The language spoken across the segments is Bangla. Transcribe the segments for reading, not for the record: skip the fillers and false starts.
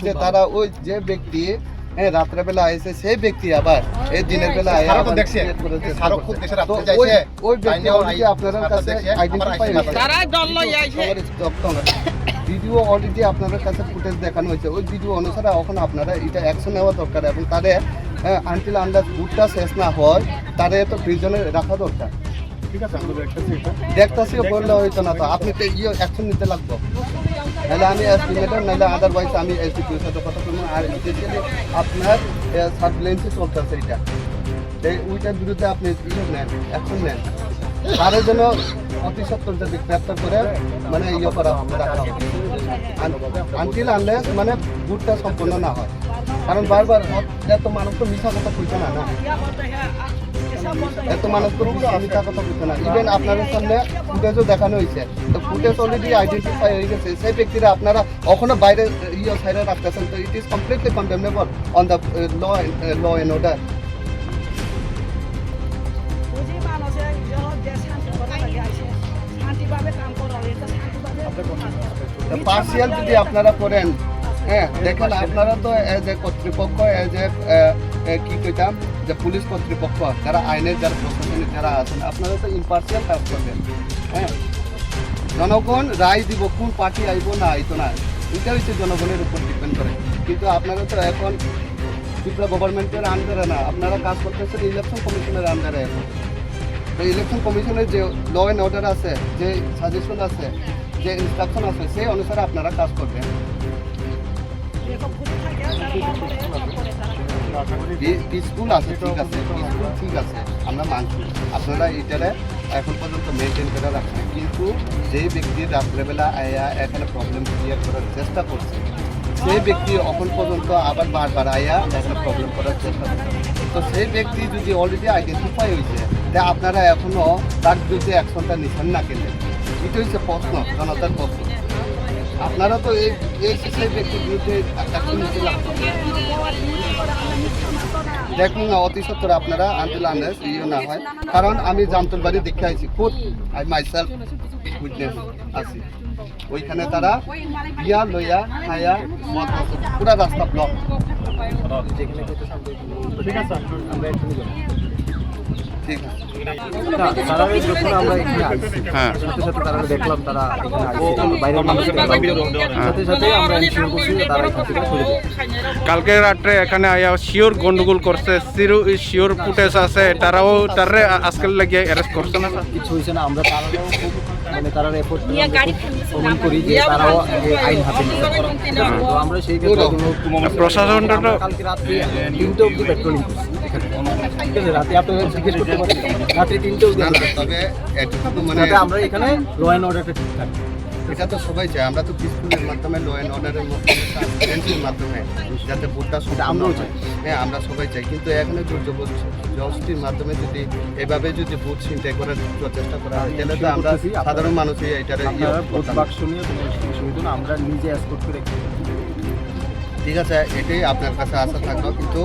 যে তারা ওই যে ব্যক্তি রাত্রে বেলা আইছে সেই ব্যক্তি আবার এই দিনের বেলা আপনাদের কাছে ভিডিও অলরেডি আপনাদের কাছে ফুটেজ দেখানো হয়েছে। ওই ভিডিও অনুসারে এখন আপনারা এটা অ্যাকশন নেওয়া দরকার এবং তাদের আনটিল আন্ডার ভুটটা শেষ না হয় তাদের তো প্রিজনে রাখা দরকার। ঠিক আছে, দেখতেছি বললে হইতো না, তো আপনি তো অ্যাকশন নিতে লাগবো। নাহলে আমি এসপি ম্যাডাম নাহলে আদারওয়াইজ আমি এসডিপিওর সাথে কথা বলবো। আর স্পেশালি আপনার সার্ভিলেন্সে চলতেছে এটা, ওইটার বিরুদ্ধে আপনি নেন, অ্যাকশন নেন। তাদের জন্য অতি সত্তর যদি গ্রেপ্তার করে মানে করা রাখা হবে আনটিল আনলেস মানে ভুটটা সম্পূর্ণ না হয়। কারণ বারবার এত মানুষ তো মিথ্যা কথা কইছে না, এত মানুষ তো মিথ্যা কথা কইছে না। ইভেন আপনাদের সামনে ফুটেজও দেখানো হয়েছে, তো ফুটেজ অলরেডি আইডেন্টিফাই হয়ে গেছে। সেই ব্যক্তিরা আপনারা এখনো বাইরে সাইডে রাখতেছেন, তো it is completely condemnable on the law and order. Partial যদি আপনারা করেন, দেখেন আপনারা তো এজ এ কর্তৃপক্ষ, এজ এ কি কইতাম যে পুলিশ কর্তৃপক্ষ যারা আইনের যারা প্রশাসনিক যারা আছেন, আপনারা তো ইম্পার্সিয়াল কাজ করবেন। জনগণ রায় দিব কোন পার্টি আইব না আইতো না, এটা হচ্ছে জনগণের উপর ডিপেন্ড করে। কিন্তু আপনারা তো এখন ত্রিপুরা গভর্নমেন্টের আন্ডারে না, আপনারা কাজ করতেছেন ইলেকশন কমিশনের আন্ডারে। এখন তো ইলেকশন কমিশনের যে ল অ্যান্ড অর্ডার আছে, যে সাজেশন আছে, যে ইনস্ট্রাকশন আছে, সেই অনুসারে আপনারা কাজ করবেন। পিসফুল আছে, ঠিক আছে, পিসফুল ঠিক আছে, আমরা মানছি। আপনারা এটারে এখন পর্যন্ত মেনটেন করে রাখছেন, কিন্তু যেই ব্যক্তি রাত্রেবেলা আয়া এখানে প্রবলেম ক্রিয়েট করার চেষ্টা করছে, সেই ব্যক্তি এখন পর্যন্ত আবার বারবার আয়া এখানে প্রবলেম করার চেষ্টা করছে। তো সেই ব্যক্তি যদি অলরেডি আইডেন্টিফাই হয়েছে, তা আপনারা এখনও তার বিরুদ্ধে অ্যাকশনটা নিচ্ছেন না কেন? এটা হচ্ছে প্রশ্ন, জনতার প্রশ্ন। আপনারা তো এই সেই ব্যক্তির বিরুদ্ধে অ্যাকশন নিতে লাগবে। দেখুন না, অতি সত্তর আপনারা আনটিল আনলেস না হয়। কারণ আমি জামতল বাড়ি দেখে আইছি, খুব আই মাইসেলফ উইটনেস আছি। ওইখানে তারা বিয়া লইয়া খাইয়া মদ পুরা রাস্তা ব্লক। ঠিক আছে, আমরা ঠিক আছে। তারা যখন আমরা এখানে আসছি, সাথে সাথে তারা দেখলাম তারা এখানে আসছে, বাইরের মানুষের সাথে সাথে আমরা এনশিওর করছি তারা এখান থেকে চলে যাবে। কালকে রাত্রে এখানে আয়া শিওর গন্ডগোল করছে, শিওর ফুটেজ আছে, তারাও তারে আজকাল লাগিয়ে অ্যারেস্ট করছে না, কিছু হয়েছে না। আমরা তারাও খুব মানে তারা এফোর্ট প্রমাণ করি যে তারাও আইন হাতে নিচ্ছে। তো আমরা সেই ক্ষেত্রে প্রশাসনটা কালকে রাত্রে 3টে অবধি পেট্রোলিং করছি এখানে। ঠিক আছে, রাতে আপনারা জিজ্ঞেস করতে পারেন, রাত্রে 3টে অবধি। তবে এটুকু মানে আমরা এখানে ল অ্যান্ড অর্ডারটা ঠিকঠাক, এটা তো সবাই চাই। আমরা তো পিসফুলের মাধ্যমে ল অ্যান্ড অর্ডারের মাধ্যমে যাতে ভোটটা আমরাও চাই, আমরা সবাই চাই। কিন্তু এখানে জবস্টির মাধ্যমে যদি এভাবে যদি ভোট ছিনতাই করার চেষ্টা করা হয়, তাহলে তো আমরা সাধারণ মানুষই এটার ভোট বাক্স নিয়ে কোনো আমরা নিজে এসকোর্ট করে। ঠিক আছে, এটাই আপনার কাছে আশা থাকলো, কিন্তু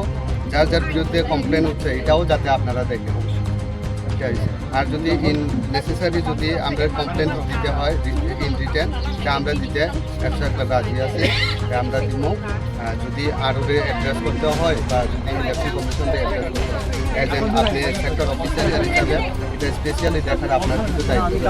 যার যার বিরুদ্ধে কমপ্লেন হচ্ছে এটাও যাতে আপনারা দেখেন। আর যদি ইন নেসেসারি যদি আমরা কমপ্লেন দিতে হয় ইন রিটেন, তা আমরা দিতে একটা রাজি আছি, আমরা দিব। যদি আরও অ্যাড্রেস করতে হয় বা যদি ইলেকশন কমিশনকে অ্যাড্রেস করতে হয়, আপনি সেক্টর অফিসার হিসাবে এটা স্পেশালি দেখার আপনার কিছু দায়িত্ব।